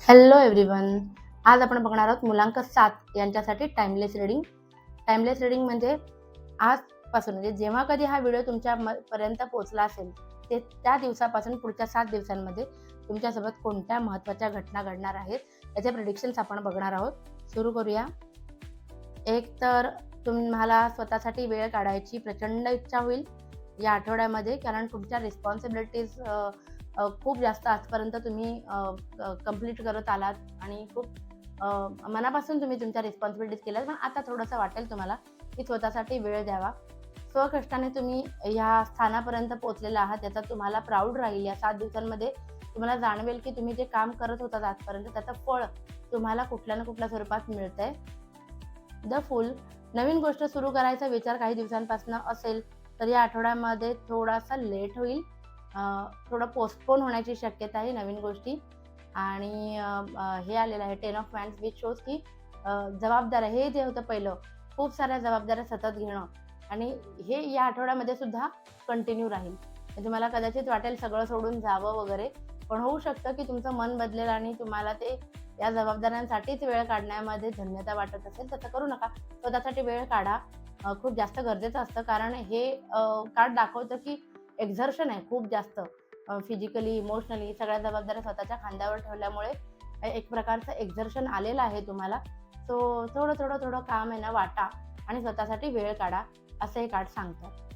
Hello everyone. आज आपण बघणार आहोत मुलांक 7 यांच्यासाठी टाइमलेस रीडिंग. टाइमलेस रीडिंग म्हणजे आजपासून म्हणजे जेव्हा कधी हा व्हिडिओ तुमच्या पर्यंत पोहोचला असेल ते त्या दिवसापासून पुढच्या 7 दिवसांमध्ये तुमच्यासोबत कोणत्या महत्त्वाच्या घटना घडणार आहेत याचे प्रेडिक्शन्स आपण बघणार आहोत. सुरू करूया. एक तर तुम्हाला स्वतःसाठी वेळ काढायची प्रचंड इच्छा होईल या आठवड्यामध्ये, कारण तुमच्या रिस्पॉन्सिबिलिटीज खूप जास्त आजपर्यंत तुम्ही कंप्लीट करत आलात आणि खूप मनापासून तुम्ही तुमच्या रिस्पॉन्सिबिलिटीज केल्यात, पण आता थोडंसं वाटेल तुम्हाला की स्वतःसाठी वेळ द्यावा. स्वकष्टाने तुम्ही ह्या स्थानापर्यंत पोहोचलेला आहात याचा तुम्हाला प्राऊड राहील. या 7 दिवसांमध्ये तुम्हाला जाणवेल की तुम्ही जे काम करत होतात आजपर्यंत त्याचं फळ तुम्हाला कुठल्या ना कुठल्या स्वरूपात मिळतंय. The fool. नवीन गोष्ट सुरू करायचा विचार काही दिवसांपासून असेल तर या आठवड्यामध्ये थोडासा लेट होईल. थोडं पोस्टपोन होण्याची शक्यता आहे नवीन गोष्टी. आणि हे आलेलं आहे 10 ऑफ वॅन्ड्स, विच शोज की जबाबदाऱ्या, हे जे होतं पहिलं खूप साऱ्या जबाबदाऱ्या सतत घेणं, आणि हे या आठवड्यामध्ये सुद्धा कंटिन्यू राहील. म्हणजे मला कदाचित वाटेल सगळं सोडून जावं वगैरे, पण होऊ शकतं की तुमचं मन बदलेल आणि तुम्हाला ते या जबाबदाऱ्यांसाठीच वेळ काढण्यामध्ये धन्यता वाटत असेल. तसं करू नका. स्वतःसाठी वेळ काढा. खूप जास्त गरजेचं असतं, कारण हे कार्ड दाखवतं की एक्झर्शन आहे खूप जास्त. फिजिकली, इमोशनली सगळ्या जबाबदाऱ्या स्वतःच्या खांद्यावर ठेवल्यामुळे एक प्रकारचं एक्झर्शन आलेलं आहे तुम्हाला. सो थोडं काम आहे ना वाटा आणि स्वतःसाठी वेळ काढा, असं हे कार्ड सांगतं.